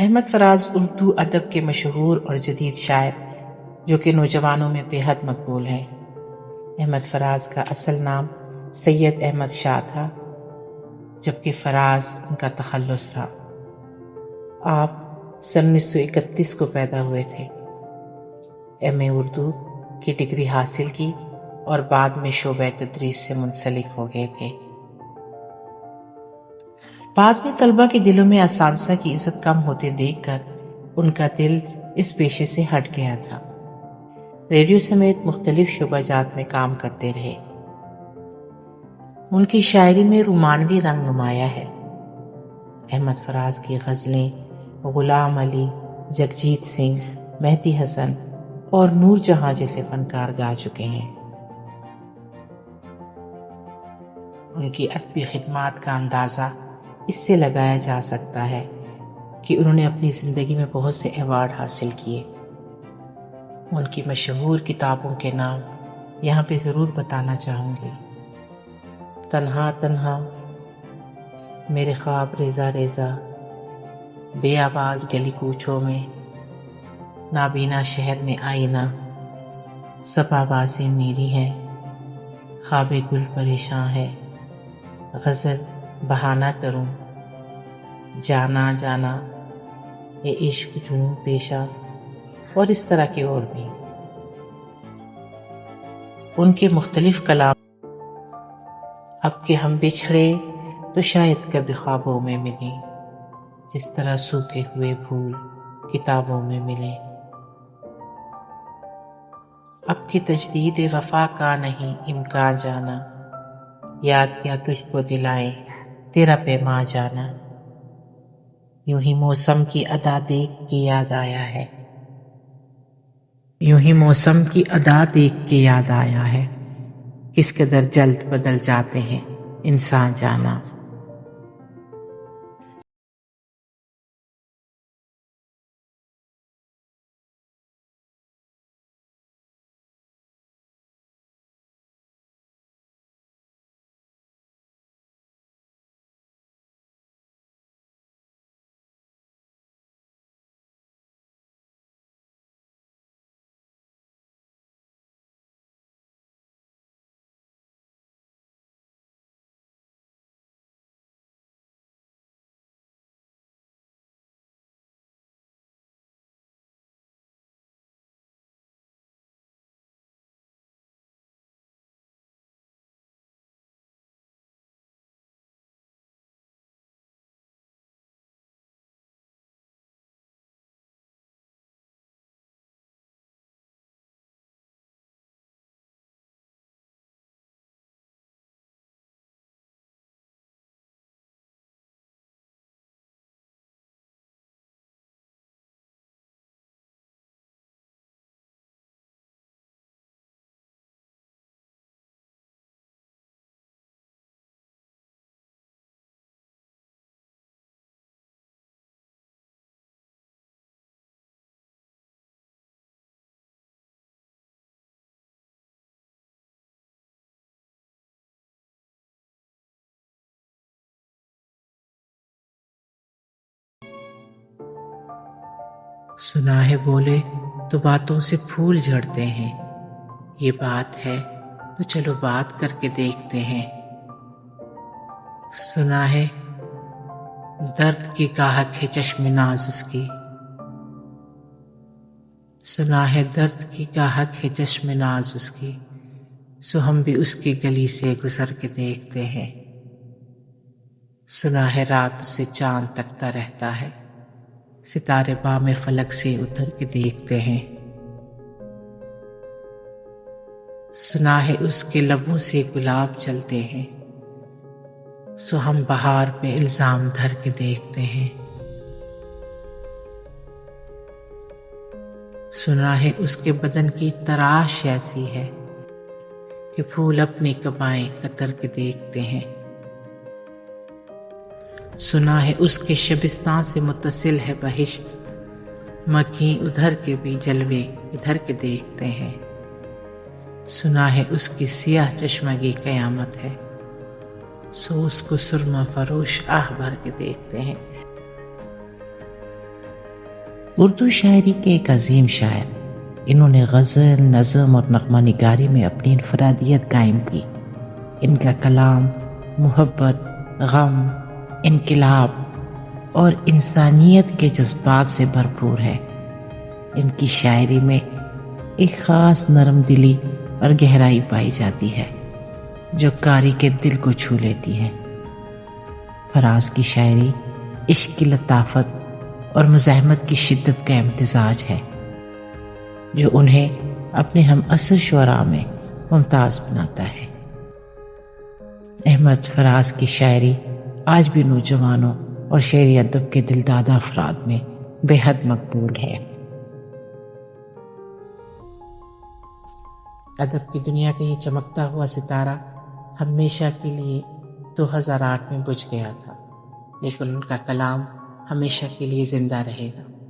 احمد فراز اردو ادب کے مشہور اور جدید شاعر جو کہ نوجوانوں میں بے حد مقبول ہیں۔ احمد فراز کا اصل نام سید احمد شاہ تھا، جبکہ فراز ان کا تخلص تھا۔ آپ سن 1931 کو پیدا ہوئے تھے۔ ایم اے اردو کی ڈگری حاصل کی اور بعد میں شعبہ تدریس سے منسلک ہو گئے تھے۔ بعد میں طلبہ کے دلوں میں اساتذہ کی عزت کم ہوتے دیکھ کر ان کا دل اس پیشے سے ہٹ گیا تھا۔ ریڈیو سمیت مختلف شعبہ جات میں کام کرتے رہے۔ ان کی شاعری میں رومانوی رنگ نمایاں ہے۔ احمد فراز کی غزلیں غلام علی، جگجیت سنگھ، مہدی حسن اور نور جہاں جیسے فنکار گا چکے ہیں۔ ان کی ادبی خدمات کا اندازہ اس سے لگایا جا سکتا ہے کہ انہوں نے اپنی زندگی میں بہت سے ایوارڈ حاصل کیے۔ ان کی مشہور کتابوں کے نام یہاں پہ ضرور بتانا چاہوں گی۔ تنہا تنہا، میرے خواب ریزہ ریزہ، بے آواز گلی کوچوں میں، نابینا شہر میں آئینہ، سب آوازیں میری ہیں، خواب گل پریشاں ہے، غزل بہانہ کروں، جانا جانا، یہ عشق جنوں پیشہ، اور اس طرح کے اور بھی۔ ان کے مختلف کلام اب کہ ہم بچھڑے تو شاید کبھی خوابوں میں ملیں، جس طرح سوکھے ہوئے پھول کتابوں میں ملیں۔ اب کہ تجدید وفا کا نہیں امکان جانا، یاد کیا تجھ کو دلائیں تیرا پیماں جانا۔ یوں ہی موسم کی ادا دیکھ کے یاد آیا ہے، یوں ہی موسم کی ادا دیکھ کے یاد آیا ہے، کس قدر جلد بدل جاتے ہیں انسان جانا۔ سنا ہے بولے تو باتوں سے پھول جھڑتے ہیں، یہ بات ہے تو چلو بات کر کے دیکھتے ہیں۔ سنا ہے درد کی گاہک ہے چشم ناز اس کی، سنا ہے درد کی گاہک ہے چشم ناز اس کی، سو ہم بھی اس کی گلی سے گزر کے دیکھتے ہیں۔ سنا ہے رات سے چاند تکتا رہتا ہے، ستارے بام فلک سے اتر کے دیکھتے ہیں۔ سنا ہے اس کے لبوں سے گلاب چلتے ہیں، سو ہم بہار پہ الزام دھر کے دیکھتے ہیں۔ سنا ہے اس کے بدن کی تراش ایسی ہے کہ پھول اپنی کمائیں کتر کے دیکھتے ہیں۔ سنا ہے اس کے شبستان سے متصل ہے بہشت، مکیں ادھر کے بھی جلوے ادھر کے دیکھتے ہیں۔ سنا ہے اس کی سیاہ چشمگی قیامت ہے، سو اس کو سرما فروش آہ بھر کے دیکھتے ہیں۔ اردو شاعری کے ایک عظیم شاعر، انہوں نے غزل، نظم اور نغمہ نگاری میں اپنی انفرادیت قائم کی۔ ان کا کلام محبت، غم، انقلاب اور انسانیت کے جذبات سے بھرپور ہے۔ ان کی شاعری میں ایک خاص نرم دلی اور گہرائی پائی جاتی ہے جو قاری کے دل کو چھو لیتی ہے۔ فراز کی شاعری عشق کی لطافت اور مزاحمت کی شدت کا امتزاج ہے جو انہیں اپنے ہم عصر شعراء میں ممتاز بناتا ہے۔ احمد فراز کی شاعری آج بھی نوجوانوں اور شعری ادب کے دلدادہ افراد میں بے حد مقبول ہے۔ ادب کی دنیا کا یہ چمکتا ہوا ستارہ ہمیشہ کے لیے 2008 میں بجھ گیا تھا، لیکن ان کا کلام ہمیشہ کے لیے زندہ رہے گا۔